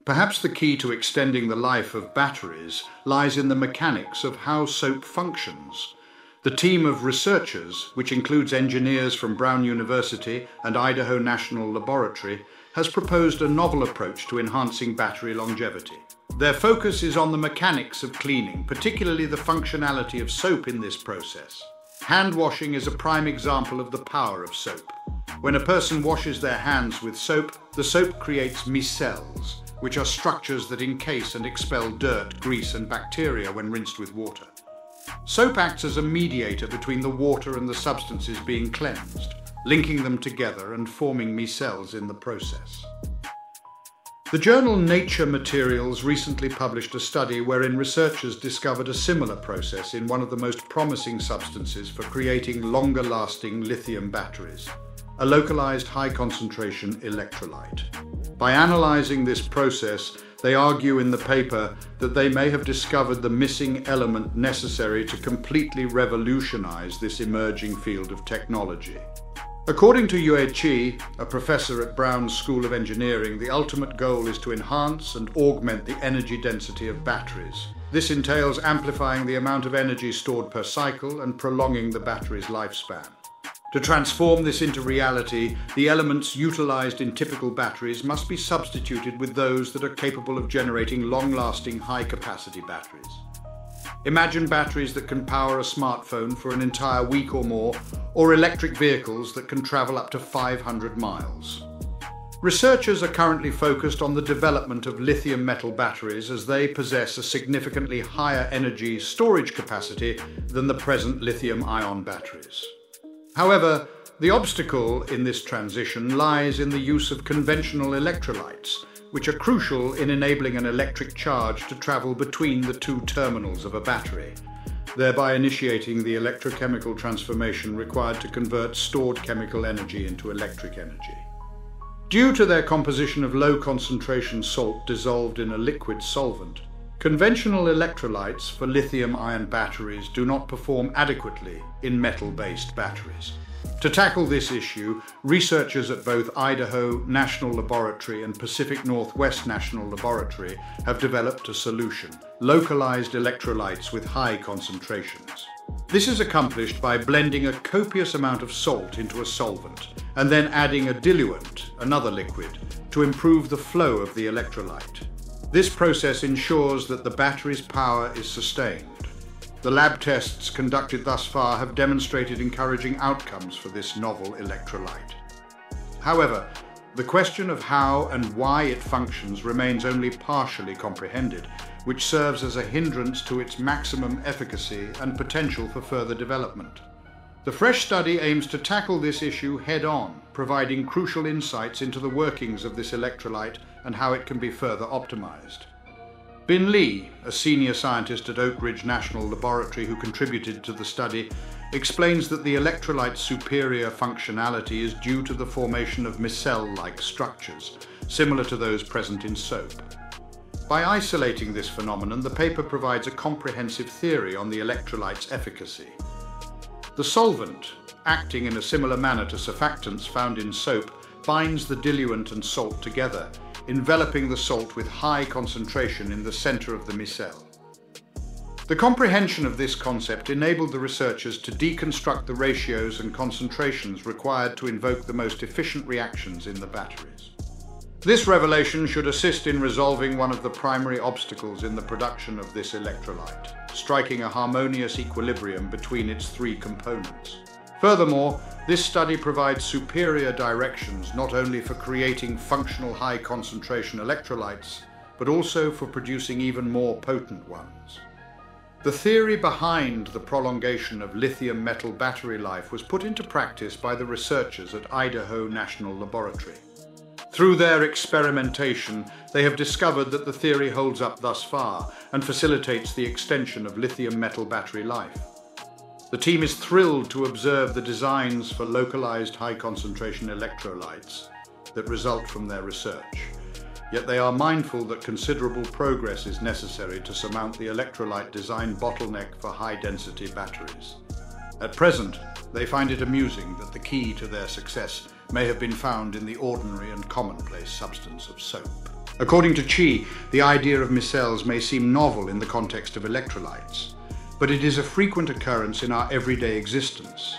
Perhaps the key to extending the life of batteries lies in the mechanics of how soap functions. The team of researchers, which includes engineers from Brown University and Idaho National Laboratory, has proposed a novel approach to enhancing battery longevity. Their focus is on the mechanics of cleaning, particularly the functionality of soap in this process. Hand washing is a prime example of the power of soap. When a person washes their hands with soap, the soap creates micelles, which are structures that encase and expel dirt, grease, and bacteria when rinsed with water. Soap acts as a mediator between the water and the substances being cleansed, linking them together and forming micelles in the process. The journal Nature Materials recently published a study wherein researchers discovered a similar process in one of the most promising substances for creating longer-lasting lithium batteries, a localized high-concentration electrolyte. By analyzing this process, they argue in the paper that they may have discovered the missing element necessary to completely revolutionize this emerging field of technology. According to Yue Qi, a professor at Brown's School of Engineering, the ultimate goal is to enhance and augment the energy density of batteries. This entails amplifying the amount of energy stored per cycle and prolonging the battery's lifespan. To transform this into reality, the elements utilized in typical batteries must be substituted with those that are capable of generating long-lasting, high-capacity batteries. Imagine batteries that can power a smartphone for an entire week or more, or electric vehicles that can travel up to 500 miles. Researchers are currently focused on the development of lithium metal batteries as they possess a significantly higher energy storage capacity than the present lithium-ion batteries. However, the obstacle in this transition lies in the use of conventional electrolytes, which are crucial in enabling an electric charge to travel between the two terminals of a battery, thereby initiating the electrochemical transformation required to convert stored chemical energy into electric energy. Due to their composition of low-concentration salt dissolved in a liquid solvent, conventional electrolytes for lithium-ion batteries do not perform adequately in metal-based batteries. To tackle this issue, researchers at both Idaho National Laboratory and Pacific Northwest National Laboratory have developed a solution: localized electrolytes with high concentrations. This is accomplished by blending a copious amount of salt into a solvent and then adding a diluent, another liquid, to improve the flow of the electrolyte. This process ensures that the battery's power is sustained. The lab tests conducted thus far have demonstrated encouraging outcomes for this novel electrolyte. However, the question of how and why it functions remains only partially comprehended, which serves as a hindrance to its maximum efficacy and potential for further development. The fresh study aims to tackle this issue head-on, providing crucial insights into the workings of this electrolyte and how it can be further optimized. Bin Lee, a senior scientist at Oak Ridge National Laboratory who contributed to the study, explains that the electrolyte's superior functionality is due to the formation of micelle-like structures, similar to those present in soap. By isolating this phenomenon, the paper provides a comprehensive theory on the electrolyte's efficacy. The solvent, acting in a similar manner to surfactants found in soap, binds the diluent and salt together, enveloping the salt with high concentration in the center of the micelle. The comprehension of this concept enabled the researchers to deconstruct the ratios and concentrations required to invoke the most efficient reactions in the batteries. This revelation should assist in resolving one of the primary obstacles in the production of this electrolyte, striking a harmonious equilibrium between its three components. Furthermore, this study provides superior directions not only for creating functional high-concentration electrolytes, but also for producing even more potent ones. The theory behind the prolongation of lithium metal battery life was put into practice by the researchers at Idaho National Laboratory. Through their experimentation, they have discovered that the theory holds up thus far and facilitates the extension of lithium metal battery life. The team is thrilled to observe the designs for localized high-concentration electrolytes that result from their research. Yet they are mindful that considerable progress is necessary to surmount the electrolyte design bottleneck for high-density batteries. At present, they find it amusing that the key to their success may have been found in the ordinary and commonplace substance of soap. According to Chi, the idea of micelles may seem novel in the context of electrolytes, but it is a frequent occurrence in our everyday existence.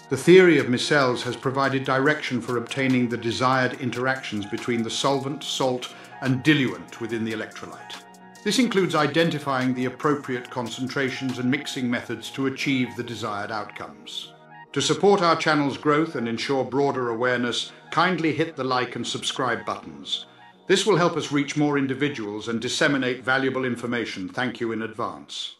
The theory of micelles has provided direction for obtaining the desired interactions between the solvent, salt, and diluent within the electrolyte. This includes identifying the appropriate concentrations and mixing methods to achieve the desired outcomes. To support our channel's growth and ensure broader awareness, kindly hit the like and subscribe buttons. This will help us reach more individuals and disseminate valuable information. Thank you in advance.